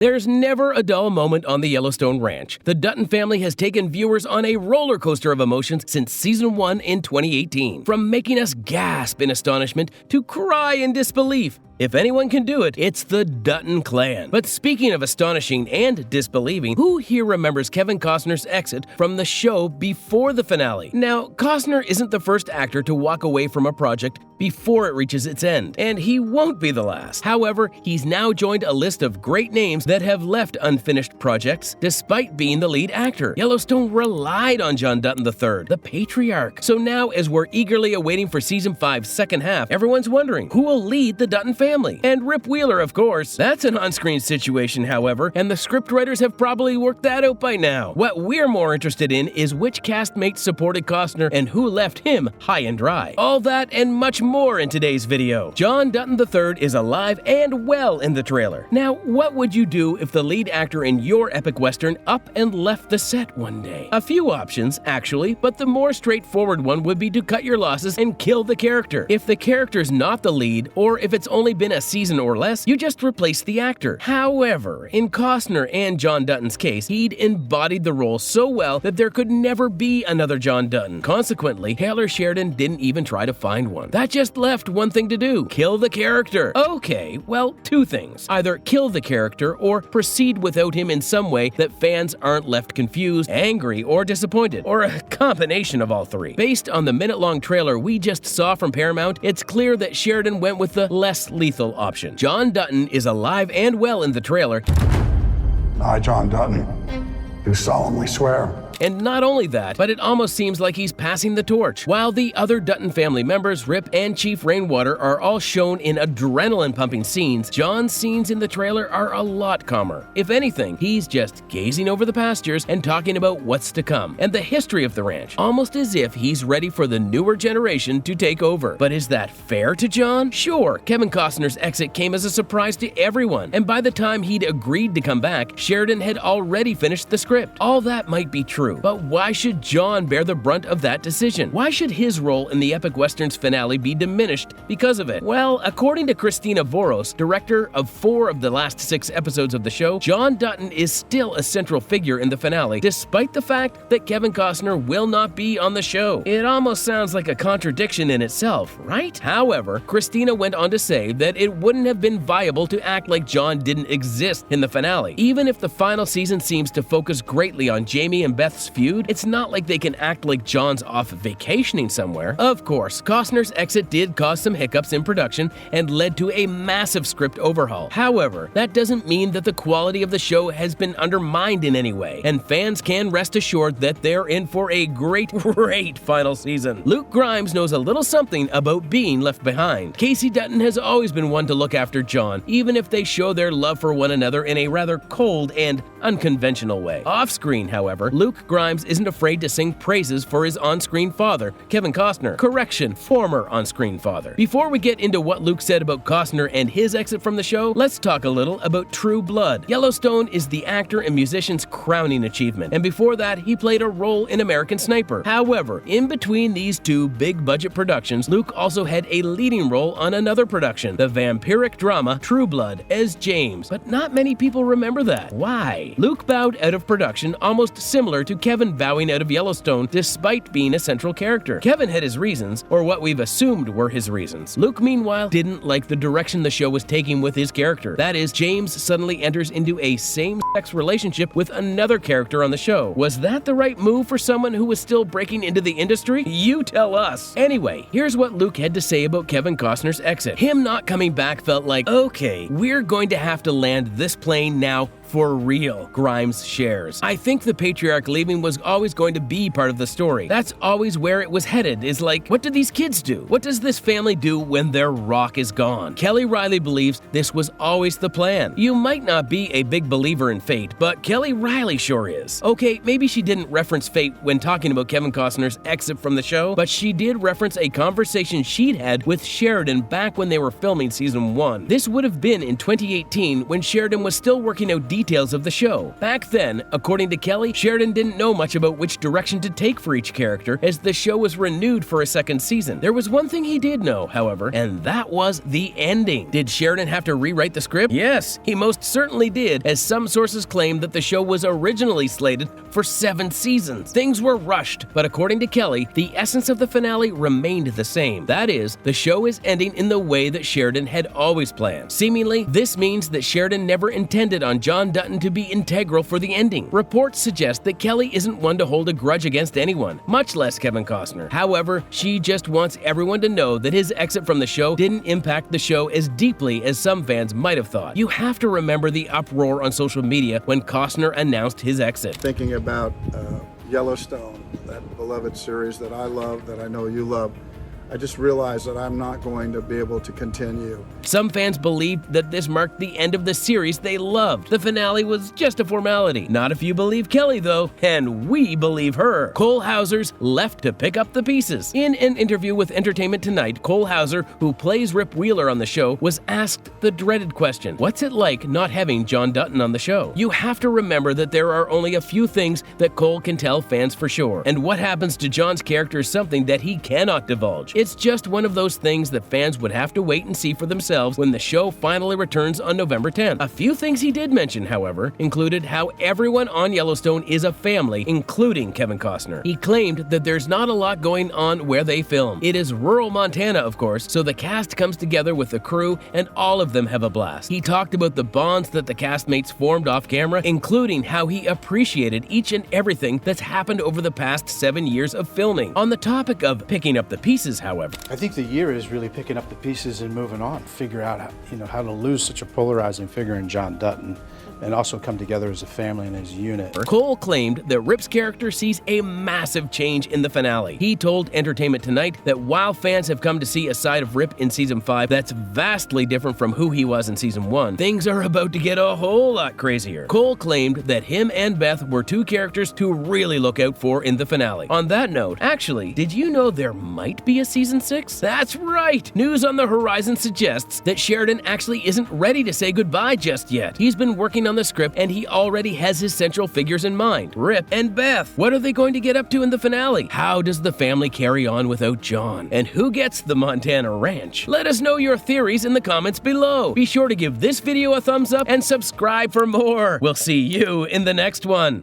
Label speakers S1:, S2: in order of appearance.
S1: There's never a dull moment on the Yellowstone Ranch. The Dutton family has taken viewers on a roller coaster of emotions since Season 1 in 2018. From making us gasp in astonishment to cry in disbelief. If anyone can do it, it's the Dutton clan. But speaking of astonishing and disbelieving, who here remembers Kevin Costner's exit from the show before the finale? Now, Costner isn't the first actor to walk away from a project before it reaches its end, and he won't be the last. However, he's now joined a list of great names that have left unfinished projects despite being the lead actor. Yellowstone relied on John Dutton III, the patriarch. So now, as we're eagerly awaiting for Season 5's second half, everyone's wondering who will lead the Dutton family. And Rip Wheeler, of course. That's an on-screen situation, however, and the scriptwriters have probably worked that out by now. What we're more interested in is which castmates supported Costner and who left him high and dry. All that and much more in today's video. John Dutton III is alive and well in the trailer. Now, what would you do if the lead actor in your epic western up and left the set one day? A few options, actually, but the more straightforward one would be to cut your losses and kill the character. If the character's not the lead, or if it's only been a season or less, you just replace the actor. However, in Costner and John Dutton's case, he'd embodied the role so well that there could never be another John Dutton. Consequently, Taylor Sheridan didn't even try to find one. That just left one thing to do: kill the character. Okay, well, two things. Either kill the character or proceed without him in some way that fans aren't left confused, angry, or disappointed, or a combination of all three. Based on the minute-long trailer we just saw from Paramount, it's clear that Sheridan went with the less lethal option. John Dutton is alive and well in the trailer.
S2: I, John Dutton, do solemnly swear.
S1: And not only that, but it almost seems like he's passing the torch. While the other Dutton family members, Rip and Chief Rainwater, are all shown in adrenaline-pumping scenes, John's scenes in the trailer are a lot calmer. If anything, he's just gazing over the pastures and talking about what's to come and the history of the ranch, almost as if he's ready for the newer generation to take over. But is that fair to John? Sure, Kevin Costner's exit came as a surprise to everyone, and by the time he'd agreed to come back, Sheridan had already finished the script. All that might be true. But why should John bear the brunt of that decision? Why should his role in the epic western's finale be diminished because of it? Well, according to Christina Voros, director of 4 of the last 6 episodes of the show, John Dutton is still a central figure in the finale, despite the fact that Kevin Costner will not be on the show. It almost sounds like a contradiction in itself, right? However, Christina went on to say that it wouldn't have been viable to act like John didn't exist in the finale. Even if the final season seems to focus greatly on Jamie and Beth's feud, it's not like they can act like John's off vacationing somewhere. Of course, Costner's exit did cause some hiccups in production and led to a massive script overhaul. However, that doesn't mean that the quality of the show has been undermined in any way, and fans can rest assured that they're in for a great final season. Luke Grimes knows a little something about being left behind. Casey Dutton has always been one to look after John, even if they show their love for one another in a rather cold and unconventional way. Off-screen, however, Luke Grimes isn't afraid to sing praises for his on-screen father, Kevin Costner. Correction, former on-screen father. Before we get into what Luke said about Costner and his exit from the show, let's talk a little about True Blood. Yellowstone is the actor and musician's crowning achievement, and before that, he played a role in American Sniper. However, in between these two big-budget productions, Luke also had a leading role on another production, the vampiric drama True Blood, as James. But not many people remember that. Why? Luke bowed out of production almost similar to Kevin bowing out of Yellowstone despite being a central character. Kevin had his reasons, or what we've assumed were his reasons. Luke, meanwhile, didn't like the direction the show was taking with his character. That is, James suddenly enters into a same-sex relationship with another character on the show. Was that the right move for someone who was still breaking into the industry? You tell us. Anyway, here's what Luke had to say about Kevin Costner's exit. Him not coming back felt like, okay, we're going to have to land this plane now for real, Grimes shares. I think the patriarch leaving was always going to be part of the story. That's always where it was headed, is like, what do these kids do? What does this family do when their rock is gone? Kelly Riley believes this was always the plan. You might not be a big believer in fate, but Kelly Riley sure is. Okay, maybe she didn't reference fate when talking about Kevin Costner's exit from the show, but she did reference a conversation she'd had with Sheridan back when they were filming Season 1. This would have been in 2018 when Sheridan was still working out details of the show. Back then, according to Kelly, Sheridan didn't didn't know much about which direction to take for each character as the show was renewed for a second season. There was one thing he did know, however, and that was the ending. Did Sheridan have to rewrite the script? Yes, he most certainly did, as some sources claim that the show was originally slated for 7 seasons. Things were rushed, but according to Kelly, the essence of the finale remained the same. That is, the show is ending in the way that Sheridan had always planned. Seemingly, this means that Sheridan never intended on John Dutton to be integral for the ending. Reports suggest that Kelly isn't one to hold a grudge against anyone, much less Kevin Costner. However, she just wants everyone to know that his exit from the show didn't impact the show as deeply as some fans might have thought. You have to remember the uproar on social media when Costner announced his exit.
S2: Thinking about Yellowstone, that beloved series that I love, that I know you love, I just realized that I'm not going to be able to continue.
S1: Some fans believed that this marked the end of the series they loved. The finale was just a formality. Not if you believe Kelly, though, and we believe her. Cole Hauser's left to pick up the pieces. In an interview with Entertainment Tonight, Cole Hauser, who plays Rip Wheeler on the show, was asked the dreaded question: what's it like not having John Dutton on the show? You have to remember that there are only a few things that Cole can tell fans for sure, and what happens to John's character is something that he cannot divulge. It's just one of those things that fans would have to wait and see for themselves when the show finally returns on November 10th. A few things he did mention, however, included how everyone on Yellowstone is a family, including Kevin Costner. He claimed that there's not a lot going on where they film. It is rural Montana, of course, so the cast comes together with the crew and all of them have a blast. He talked about the bonds that the castmates formed off camera, including how he appreciated each and everything that's happened over the past 7 years of filming. On the topic of picking up the pieces, however,
S3: I think the year is really picking up the pieces and moving on, figure out how to lose such a polarizing figure in John Dutton and also come together as a family and as a unit.
S1: Cole claimed that Rip's character sees a massive change in the finale. He told Entertainment Tonight that while fans have come to see a side of Rip in Season 5 that's vastly different from who he was in Season 1, things are about to get a whole lot crazier. Cole claimed that him and Beth were 2 characters to really look out for in the finale. On that note, actually, did you know there might be a Season 6? That's right! News on the horizon suggests that Sheridan actually isn't ready to say goodbye just yet. He's been working on the script and he already has his central figures in mind, Rip and Beth. What are they going to get up to in the finale? How does the family carry on without John? And who gets the Montana ranch? Let us know your theories in the comments below. Be sure to give this video a thumbs up and subscribe for more. We'll see you in the next one.